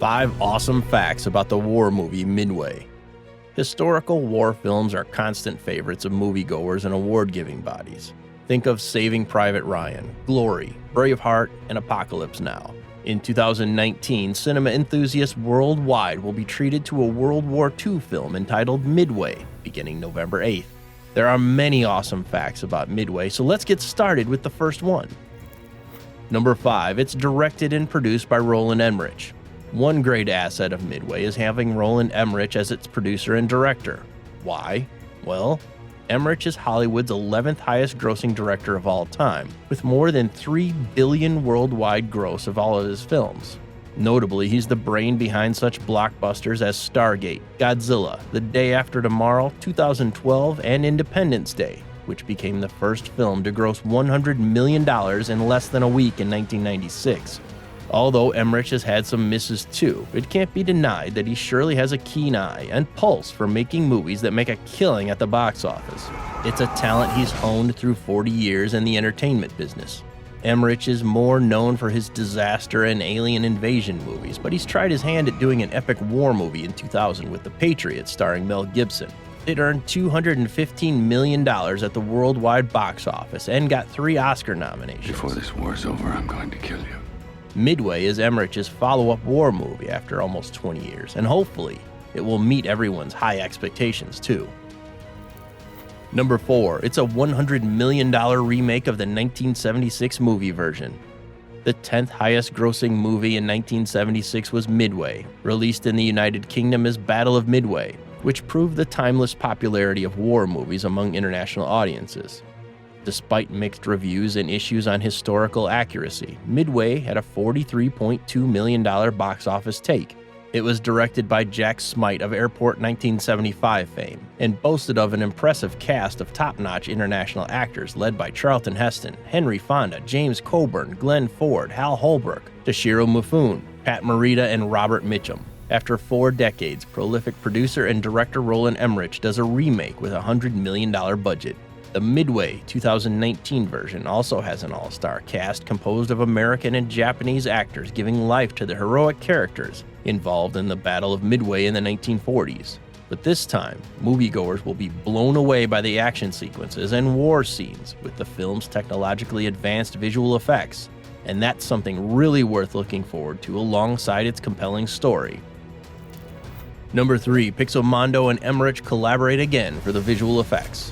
5 awesome facts about the war movie Midway. Historical war films are constant favorites of moviegoers and award-giving bodies. Think of Saving Private Ryan, Glory, Braveheart, and Apocalypse Now. In 2019, cinema enthusiasts worldwide will be treated to a World War II film entitled Midway, beginning November 8th. There are many awesome facts about Midway, so let's get started with the first one. Number 5, it's directed and produced by Roland Emmerich. One great asset of Midway is having Roland Emmerich as its producer and director. Why? Well, Emmerich is Hollywood's 11th highest grossing director of all time, with more than $3 billion worldwide gross of all of his films. Notably, he's the brain behind such blockbusters as Stargate, Godzilla, The Day After Tomorrow, 2012, and Independence Day, which became the first film to gross $100 million in less than a week in 1996. Although Emmerich has had some misses too, it can't be denied that he surely has a keen eye and pulse for making movies that make a killing at the box office. It's a talent he's honed through 40 years in the entertainment business. Emmerich is more known for his disaster and alien invasion movies, but he's tried his hand at doing an epic war movie in 2000 with The Patriot starring Mel Gibson. It earned $215 million at the worldwide box office and got 3 Oscar nominations. Before this war's over, I'm going to kill you. Midway is Emmerich's follow-up war movie after almost 20 years, and hopefully, it will meet everyone's high expectations too. Number 4, it's a $100 million remake of the 1976 movie version. The 10th highest grossing movie in 1976 was Midway, released in the United Kingdom as Battle of Midway, which proved the timeless popularity of war movies among international audiences. Despite mixed reviews and issues on historical accuracy, Midway had a $43.2 million box office take. It was directed by Jack Smite of Airport 1975 fame, and boasted of an impressive cast of top-notch international actors led by Charlton Heston, Henry Fonda, James Coburn, Glenn Ford, Hal Holbrook, Toshiro Mifune, Pat Morita, and Robert Mitchum. After 4 decades, prolific producer and director Roland Emmerich does a remake with a $100 million budget. The Midway 2019 version also has an all-star cast composed of American and Japanese actors giving life to the heroic characters involved in the Battle of Midway in the 1940s. But this time, moviegoers will be blown away by the action sequences and war scenes with the film's technologically advanced visual effects, and that's something really worth looking forward to alongside its compelling story. Number 3, Pixelmondo and Emmerich collaborate again for the visual effects.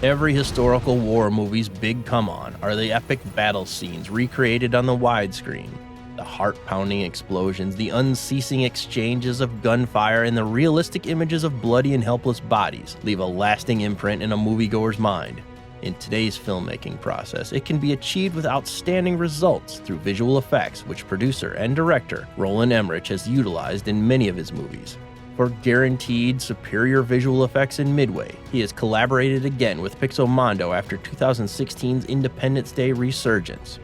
Every historical war movie's big come-on are the epic battle scenes recreated on the widescreen. The heart-pounding explosions, the unceasing exchanges of gunfire, and the realistic images of bloody and helpless bodies leave a lasting imprint in a moviegoer's mind. In today's filmmaking process, it can be achieved with outstanding results through visual effects, which producer and director Roland Emmerich has utilized in many of his movies. For guaranteed superior visual effects in Midway, he has collaborated again with Pixelmondo after 2016's Independence Day resurgence.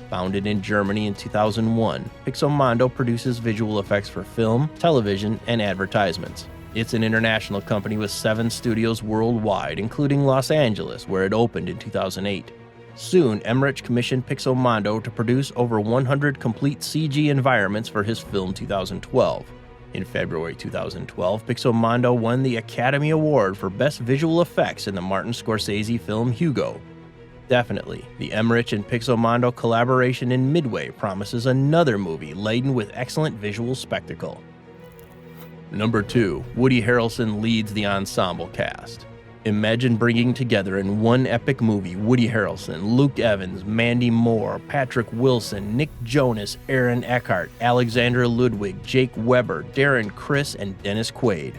Founded in Germany in 2001, Pixelmondo produces visual effects for film, television, and advertisements. It's an international company with 7 studios worldwide, including Los Angeles, where it opened in 2008. Soon, Emmerich commissioned Pixelmondo to produce over 100 complete CG environments for his film 2012. In February 2012, Pixelmondo won the Academy Award for Best Visual Effects in the Martin Scorsese film Hugo. Definitely, the Emmerich and Pixelmondo collaboration in Midway promises another movie laden with excellent visual spectacle. Number 2, Woody Harrelson leads the ensemble cast. Imagine bringing together in one epic movie Woody Harrelson, Luke Evans, Mandy Moore, Patrick Wilson, Nick Jonas, Aaron Eckhart, Alexandra Ludwig, Jake Weber, Darren Criss, and Dennis Quaid.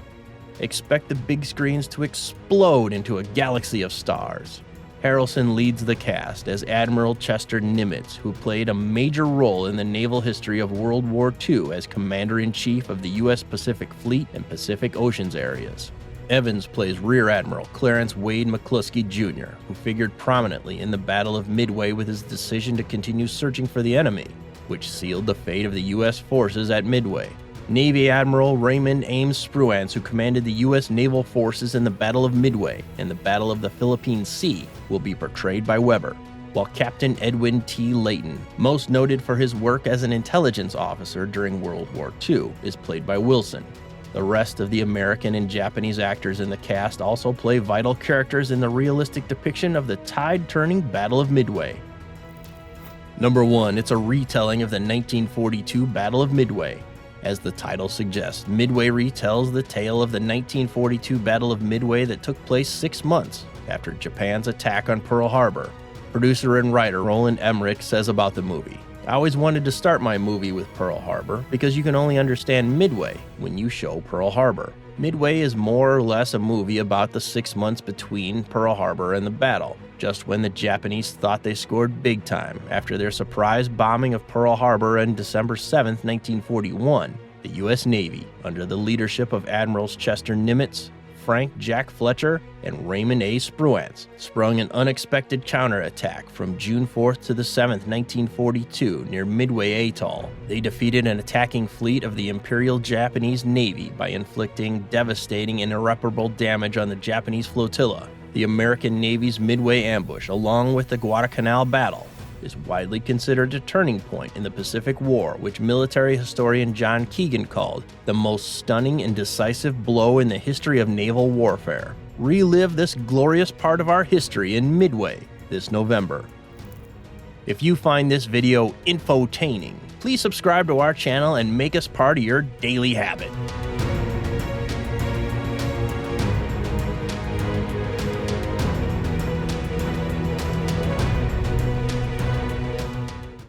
Expect the big screens to explode into a galaxy of stars. Harrelson leads the cast as Admiral Chester Nimitz, who played a major role in the naval history of World War II as Commander-in-Chief of the U.S. Pacific Fleet and Pacific Oceans areas. Evans plays Rear Admiral Clarence Wade McCluskey Jr., who figured prominently in the Battle of Midway with his decision to continue searching for the enemy, which sealed the fate of the U.S. forces at Midway. Navy Admiral Raymond Ames Spruance, who commanded the U.S. naval forces in the Battle of Midway and the Battle of the Philippine Sea, will be portrayed by Weber. while Captain Edwin T. Layton, most noted for his work as an intelligence officer during World War II, is played by Wilson. The rest of the American and Japanese actors in the cast also play vital characters in the realistic depiction of the tide-turning Battle of Midway. Number 1, it's a retelling of the 1942 Battle of Midway. As the title suggests, Midway retells the tale of the 1942 Battle of Midway that took place 6 months after Japan's attack on Pearl Harbor. Producer and writer Roland Emmerich says about the movie, "I always wanted to start my movie with Pearl Harbor because you can only understand Midway when you show Pearl Harbor. Midway is more or less a movie about the 6 months between Pearl Harbor and the battle, just when the Japanese thought they scored big time after their surprise bombing of Pearl Harbor on December 7, 1941. The U.S. Navy, under the leadership of Admirals Chester Nimitz, Frank Jack Fletcher, and Raymond A. Spruance, sprung an unexpected counterattack from June 4th to the 7th, 1942, near Midway Atoll. They defeated an attacking fleet of the Imperial Japanese Navy by inflicting devastating and irreparable damage on the Japanese flotilla. The American Navy's Midway ambush, along with the Guadalcanal battle, is widely considered a turning point in the Pacific War, which military historian John Keegan called the most stunning and decisive blow in the history of naval warfare. Relive this glorious part of our history in Midway this November. If you find this video infotaining, please subscribe to our channel and make us part of your daily habit.